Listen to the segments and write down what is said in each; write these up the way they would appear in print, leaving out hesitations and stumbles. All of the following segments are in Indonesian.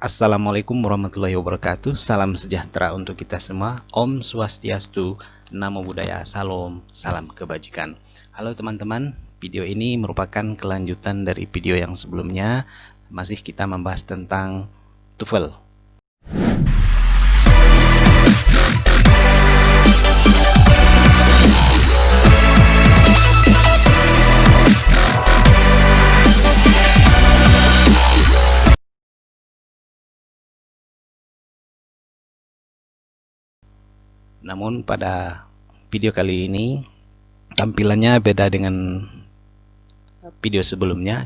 Assalamualaikum warahmatullahi wabarakatuh. Salam sejahtera untuk kita semua. Om Swastiastu, Namo Buddhaya, Salam, salam kebajikan. Halo teman-teman, video ini merupakan kelanjutan dari video yang sebelumnya. Masih kita membahas tentang TOEFL. Namun pada video kali ini tampilannya beda dengan video sebelumnya.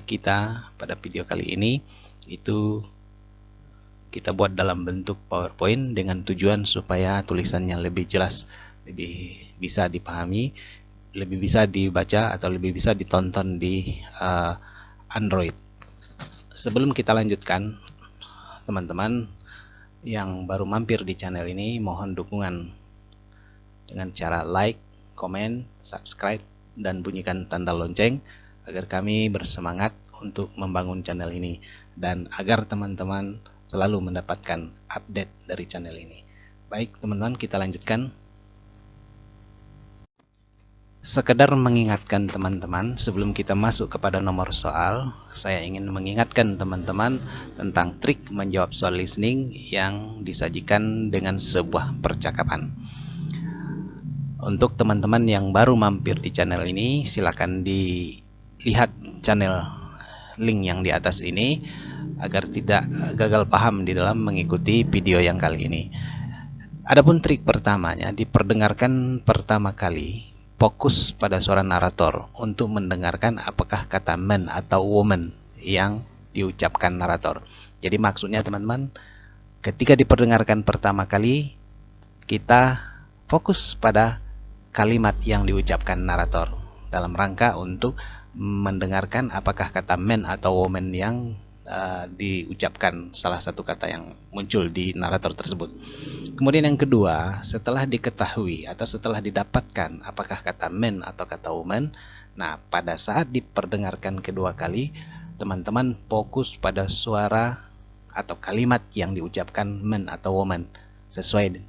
Pada video kali ini itu kita buat dalam bentuk PowerPoint dengan tujuan supaya tulisannya lebih jelas, lebih bisa dipahami, lebih bisa dibaca atau lebih bisa ditonton di Android. Sebelum kita lanjutkan, teman-teman yang baru mampir di channel ini mohon dukungan dengan cara like, komen, subscribe, dan bunyikan tanda lonceng agar kami bersemangat untuk membangun channel ini dan agar teman-teman selalu mendapatkan update dari channel ini. Baik teman-teman, kita lanjutkan. Sekedar mengingatkan teman-teman, sebelum kita masuk kepada nomor soal, saya ingin mengingatkan teman-teman tentang trik menjawab soal listening yang disajikan dengan sebuah percakapan. Untuk teman-teman yang baru mampir di channel ini, silakan dilihat channel link yang di atas ini agar tidak gagal paham di dalam mengikuti video yang kali ini. Adapun trik pertamanya, diperdengarkan pertama kali, fokus pada suara narator untuk mendengarkan apakah kata man atau woman yang diucapkan narator. Jadi maksudnya teman-teman, ketika diperdengarkan pertama kali, kita fokus pada kalimat yang diucapkan narator dalam rangka untuk mendengarkan apakah kata man atau woman yang diucapkan, salah satu kata yang muncul di narator tersebut. Kemudian yang kedua, setelah diketahui atau setelah didapatkan apakah kata man atau kata woman, nah pada saat diperdengarkan kedua kali, teman-teman fokus pada suara atau kalimat yang diucapkan man atau woman sesuai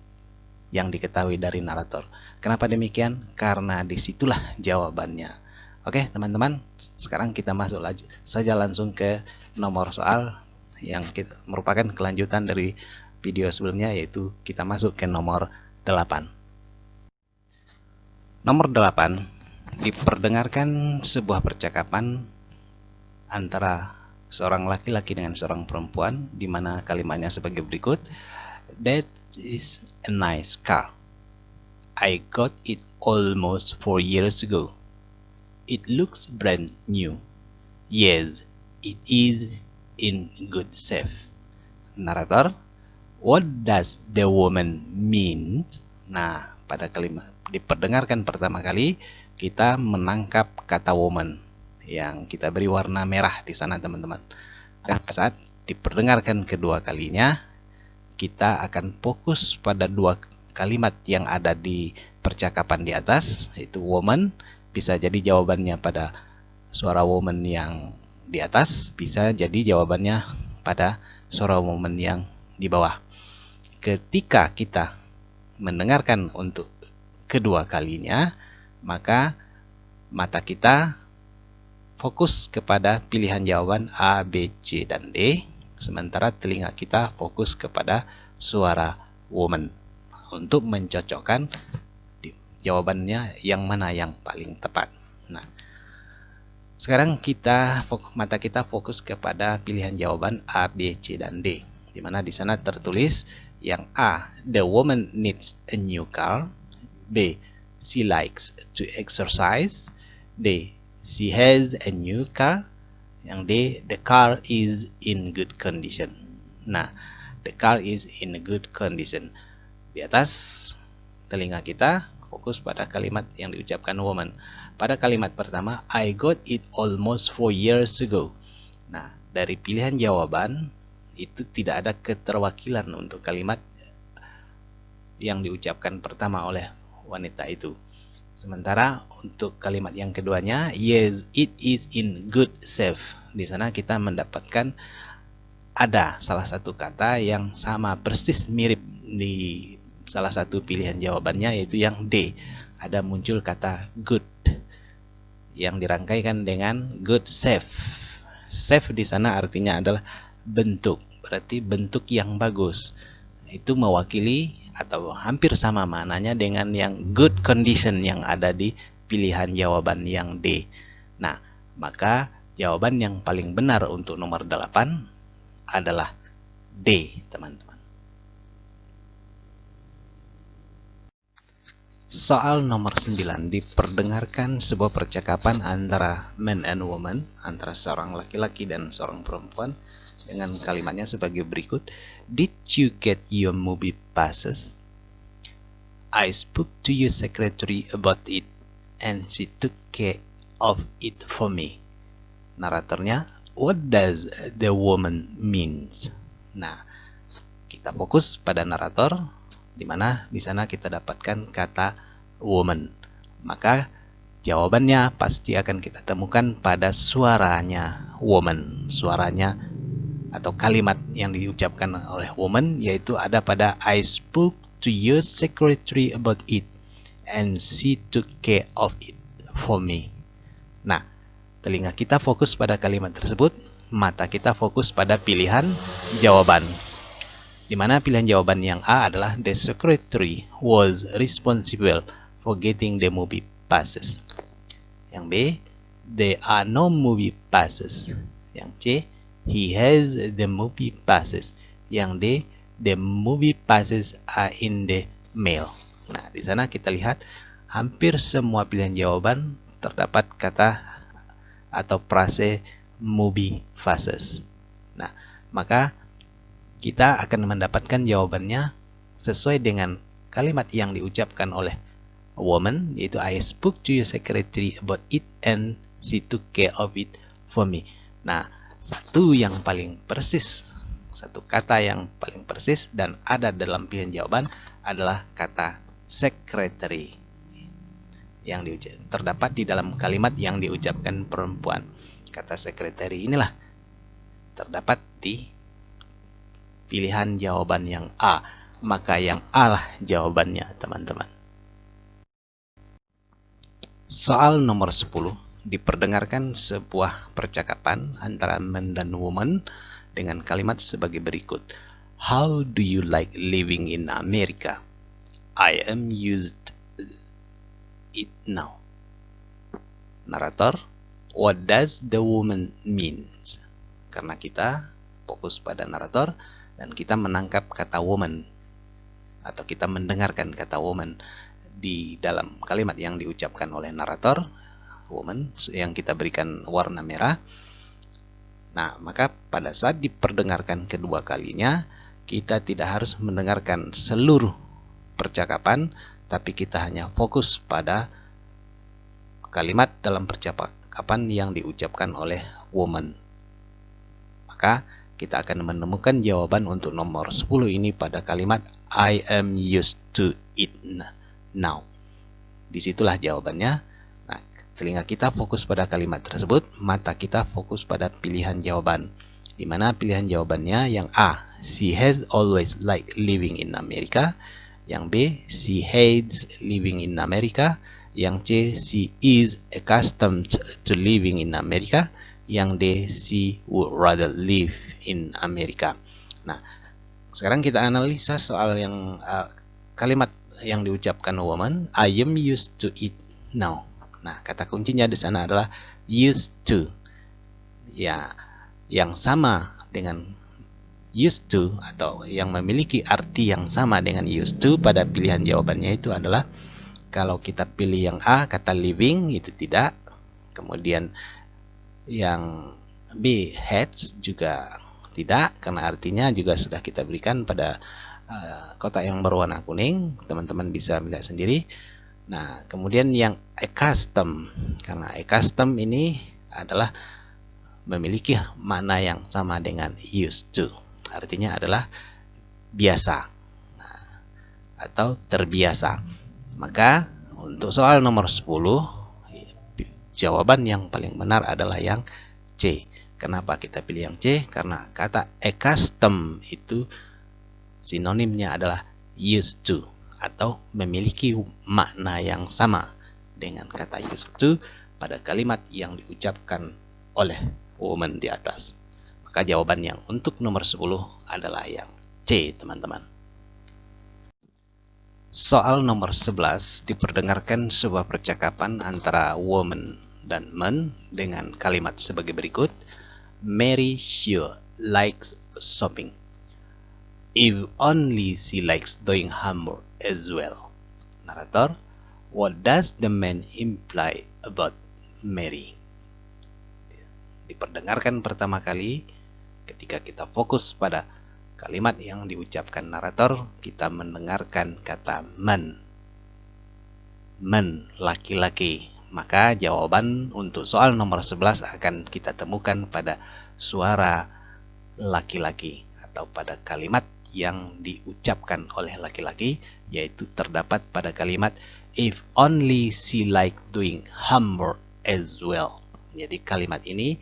yang diketahui dari narator. Kenapa demikian? Karena disitulah jawabannya. Oke teman-teman, sekarang kita masuk saja langsung ke nomor soal yang merupakan kelanjutan dari video sebelumnya, yaitu kita masuk ke nomor 8. Nomor 8, diperdengarkan sebuah percakapan antara seorang laki-laki dengan seorang perempuan, di mana kalimatnya sebagai berikut. That is a nice car. I got it almost 4 years ago. It looks brand new. Yes, it is in good shape. Narator, what does the woman mean? Nah, pada kalimat diperdengarkan pertama kali, kita menangkap kata woman yang kita beri warna merah di sana teman-teman. Saat diperdengarkan kedua kalinya, kita akan fokus pada dua kalimat yang ada di percakapan di atas, yaitu woman. Bisa jadi jawabannya pada suara woman yang di atas, bisa jadi jawabannya pada suara woman yang di bawah. Ketika kita mendengarkan untuk kedua kalinya, maka mata kita fokus kepada pilihan jawaban A, B, C, dan D. Sementara telinga kita fokus kepada suara woman untuk mencocokkan jawabannya yang mana yang paling tepat. Nah, sekarang mata kita fokus kepada pilihan jawaban A, B, C, dan D, di mana di sana tertulis yang A, the woman needs a new car. B, she likes to exercise. D, she has a new car. Yang D, the car is in good condition. Nah, the car is in good condition. Di atas telinga kita fokus pada kalimat yang diucapkan woman. Pada kalimat pertama, I got it almost 4 years ago. Nah, dari pilihan jawaban itu tidak ada keterwakilan untuk kalimat yang diucapkan pertama oleh wanita itu. Sementara untuk kalimat yang keduanya, yes, it is in good shape. Di sana kita mendapatkan ada salah satu kata yang sama persis mirip di salah satu pilihan jawabannya, yaitu yang D. Ada muncul kata good yang dirangkaikan dengan good safe. Safe di sana artinya adalah bentuk, berarti bentuk yang bagus. Itu mewakili atau hampir sama maknanya dengan yang good condition yang ada di pilihan jawaban yang D. Nah, maka jawaban yang paling benar untuk nomor 8 adalah D, teman-teman. Soal nomor 9, diperdengarkan sebuah percakapan antara man and woman, antara seorang laki-laki dan seorang perempuan, dengan kalimatnya sebagai berikut. Did you get your movie passes? I spoke to your secretary about it, and she took care of it for me. Naratornya, what does the woman means? Nah, kita fokus pada narator, di mana di sana kita dapatkan kata woman. Maka jawabannya pasti akan kita temukan pada suaranya woman. Suaranya atau kalimat yang diucapkan oleh woman yaitu ada pada I spoke to your secretary about it and she took care of it for me. Nah, telinga kita fokus pada kalimat tersebut, mata kita fokus pada pilihan jawaban. Di mana pilihan jawaban yang A adalah the secretary was responsible for getting the movie passes. Yang B, there are no movie passes. Yang C, he has the movie passes. Yang D, the movie passes are in the mail. Nah, di sana kita lihat hampir semua pilihan jawaban terdapat kata atau frase movie passes. Nah, maka kita akan mendapatkan jawabannya sesuai dengan kalimat yang diucapkan oleh woman, yaitu I spoke to your secretary about it and she took care of it for me. Nah, satu kata yang paling persis dan ada dalam pilihan jawaban adalah kata secretary yang terdapat di dalam kalimat yang diucapkan perempuan. Kata secretary inilah terdapat di pilihan jawaban yang A, maka yang A lah jawabannya, teman-teman. Soal nomor 10, diperdengarkan sebuah percakapan antara man dan woman dengan kalimat sebagai berikut. How do you like living in America? I am used it now. Narator, what does the woman means? Karena kita fokus pada narator dan kita menangkap kata woman atau kita mendengarkan kata woman di dalam kalimat yang diucapkan oleh narator woman yang kita berikan warna merah. Nah, maka pada saat diperdengarkan kedua kalinya kita tidak harus mendengarkan seluruh percakapan, tapi kita hanya fokus pada kalimat dalam percakapan yang diucapkan oleh woman. Maka kita akan menemukan jawaban untuk nomor 10 ini pada kalimat I am used to it now. Disitulah jawabannya. Nah, telinga kita fokus pada kalimat tersebut, mata kita fokus pada pilihan jawaban. Di mana pilihan jawabannya yang A, she has always liked living in America. Yang B, she hates living in America. Yang C, she is accustomed to living in America. Yang D, she would rather live in America. Nah, sekarang kita analisa soal yang kalimat yang diucapkan woman, I am used to it now. Nah, kata kuncinya di sana adalah used to. Ya, yang sama dengan used to atau yang memiliki arti yang sama dengan used to pada pilihan jawabannya itu adalah kalau kita pilih yang A, kata living itu tidak. Kemudian yang B, hates juga tidak, karena artinya juga sudah kita berikan pada kotak yang berwarna kuning. Teman-teman bisa melihat sendiri. Nah, kemudian yang accustomed, karena accustomed ini adalah memiliki makna yang sama dengan used to. Artinya adalah biasa atau terbiasa. Maka untuk soal nomor 10, jawaban yang paling benar adalah yang C. Kenapa kita pilih yang C? Karena kata accustomed itu sinonimnya adalah used to atau memiliki makna yang sama dengan kata used to pada kalimat yang diucapkan oleh woman di atas. Maka jawaban yang untuk nomor 10 adalah yang C, teman-teman. Soal nomor 11 diperdengarkan sebuah percakapan antara woman dan man dengan kalimat sebagai berikut. Mary sure likes shopping. If only she likes doing homework as well. Narator, what does the man imply about Mary? Diperdengarkan pertama kali ketika kita fokus pada kalimat yang diucapkan narator, kita mendengarkan kata man. Man, laki-laki. Maka jawaban untuk soal nomor 11 akan kita temukan pada suara laki-laki atau pada kalimat yang diucapkan oleh laki-laki, yaitu terdapat pada kalimat if only she like doing homework as well. Jadi kalimat ini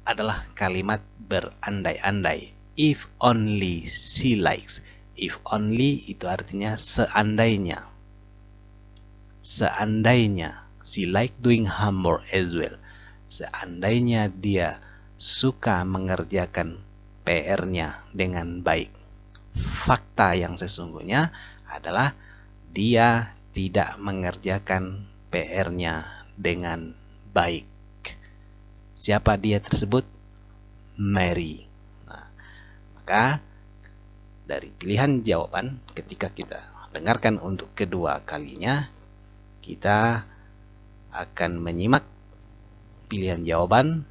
adalah kalimat berandai-andai. If only she likes. If only itu artinya seandainya. Seandainya she like doing homework as well. Seandainya dia suka mengerjakan PR-nya dengan baik. Fakta yang sesungguhnya adalah dia tidak mengerjakan PR-nya dengan baik. Siapa dia tersebut? Mary. Nah, maka dari pilihan jawaban ketika kita dengarkan untuk kedua kalinya, kita akan menyimak pilihan jawaban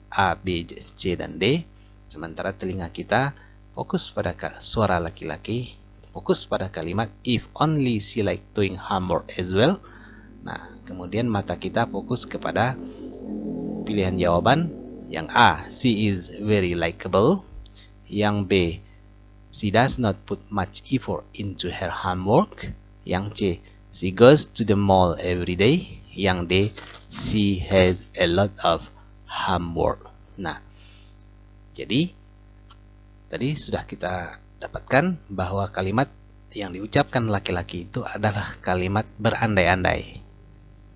A, B, C, dan D. Sementara telinga kita fokus pada suara laki-laki, fokus pada kalimat if only she like doing homework as well. Nah, kemudian mata kita fokus kepada pilihan jawaban yang A, she is very likable. Yang B, she does not put much effort into her homework. Yang C, she goes to the mall every day. Yang D, she has a lot of homework. Nah, jadi tadi sudah kita dapatkan bahwa kalimat yang diucapkan laki-laki itu adalah kalimat berandai-andai,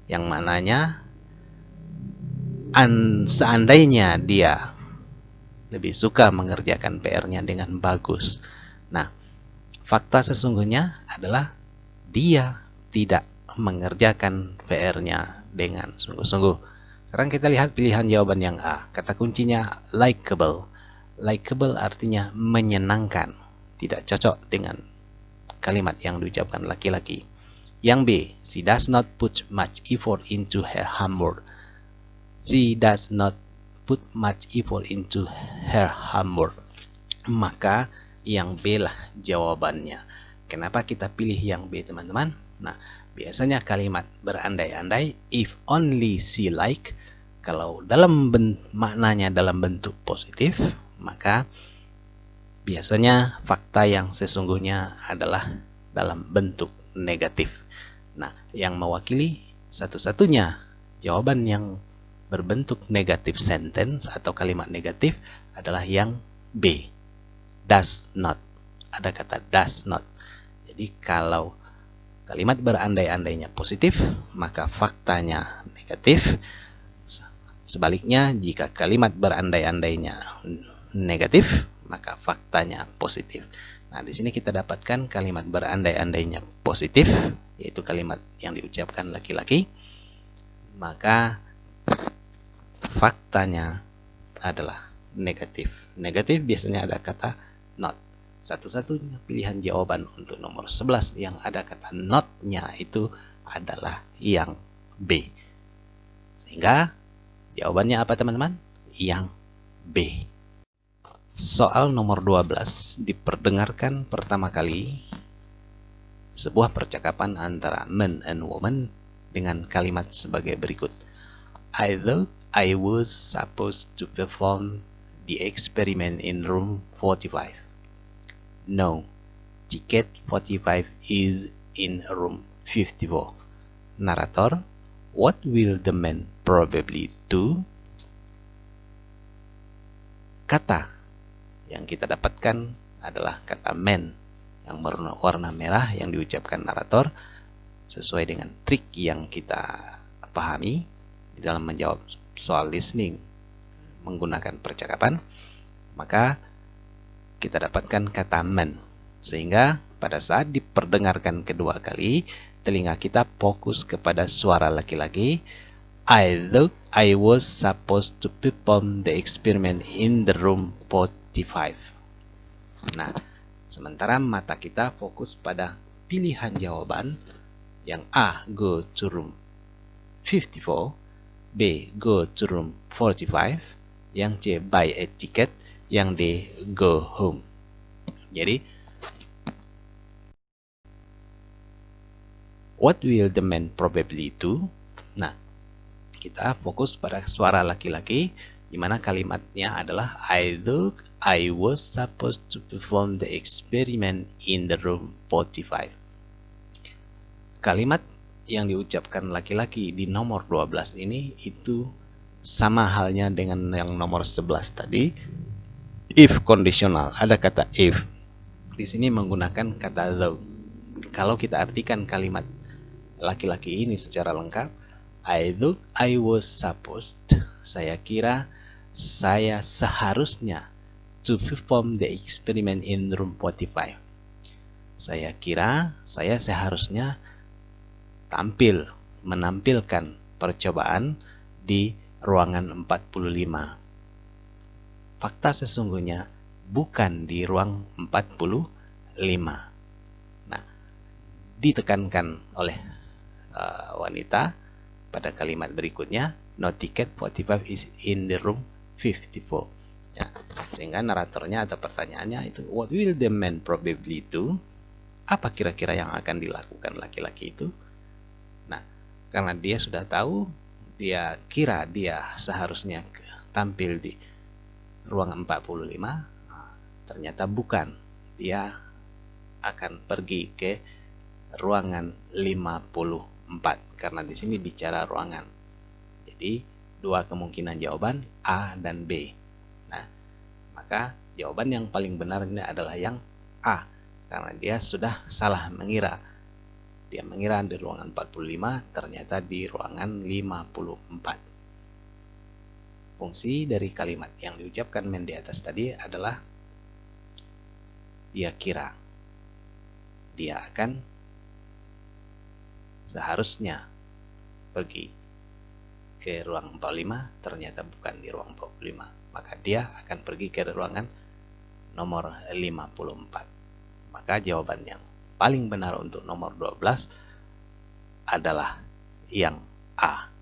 yang mananya seandainya dia lebih suka mengerjakan PR-nya dengan bagus. Nah, fakta sesungguhnya adalah dia tidak mengerjakan PR-nya dengan sungguh-sungguh. Sekarang kita lihat pilihan jawaban yang A. Kata kuncinya likable. Likable artinya menyenangkan. Tidak cocok dengan kalimat yang diucapkan laki-laki. Yang B, she does not put much effort into her homework. She does not put much effort into her homework. Maka yang B lah jawabannya. Kenapa kita pilih yang B, teman-teman? Nah, biasanya kalimat berandai-andai if only she like, kalau dalam maknanya dalam bentuk positif, maka biasanya fakta yang sesungguhnya adalah dalam bentuk negatif. Nah, yang mewakili satu-satunya jawaban yang berbentuk negatif sentence atau kalimat negatif adalah yang B, does not. Ada kata does not. Jadi kalau kalimat berandai-andainya positif, maka faktanya negatif. Sebaliknya, jika kalimat berandai-andainya negatif, maka faktanya positif. Nah, di sini kita dapatkan kalimat berandai-andainya positif, yaitu kalimat yang diucapkan laki-laki. Maka faktanya adalah negatif. Negatif biasanya ada kata not. Satu-satunya pilihan jawaban untuk nomor 11 yang ada kata not-nya itu adalah yang B. Sehingga jawabannya apa, teman-teman? Yang B. Soal nomor 12 diperdengarkan pertama kali sebuah percakapan antara man and woman dengan kalimat sebagai berikut. I thought I was supposed to perform the experiment in room 45. No, ticket 45 is in room 54. Narrator, what will the man probably do? kata yang kita dapatkan adalah kata man yang warna merah yang diucapkan narator sesuai dengan trik yang kita pahami di dalam menjawab soal listening menggunakan percakapan. Maka kita dapatkan kata man, sehingga pada saat diperdengarkan kedua kali telinga kita fokus kepada suara laki-laki. I thought I was supposed to perform the experiment in the room 45. Nah, sementara mata kita fokus pada pilihan jawaban yang A, go to room 54, B, go to room 45, yang C, buy a ticket, yang D, go home. Jadi, what will the man probably do? Nah, kita fokus pada suara laki-laki, di mana kalimatnya adalah I thought I was supposed to perform the experiment in the room 45. Kalimat yang diucapkan laki-laki di nomor 12 ini itu sama halnya dengan yang nomor 11 tadi. If conditional, ada kata if. Di sini menggunakan kata though. Kalau kita artikan kalimat laki-laki ini secara lengkap, I thought I was supposed, saya kira saya seharusnya, to perform the experiment in room 45. Saya kira saya seharusnya menampilkan percobaan di ruangan 45. Fakta sesungguhnya bukan di ruang 45. Nah, ditekankan oleh wanita pada kalimat berikutnya, no ticket 45 is in the room 54. Ya, sehingga naratornya atau pertanyaannya itu, what will the man probably do? Apa kira-kira yang akan dilakukan laki-laki itu? Nah, karena dia sudah tahu, dia kira dia seharusnya tampil di ruang 45, ternyata bukan. Dia akan pergi ke ruangan 54 karena di sini bicara ruangan. Jadi dua kemungkinan jawaban A dan B. Nah, maka jawaban yang paling benar ini adalah yang A karena dia sudah salah mengira. Dia mengira di ruangan 45, ternyata di ruangan 54. Fungsi dari kalimat yang diucapkan men di atas tadi adalah dia kira dia akan seharusnya pergi ke ruang 45, ternyata bukan di ruang 45. Maka dia akan pergi ke ruangan nomor 54. Maka jawaban yang paling benar untuk nomor 12 adalah yang A.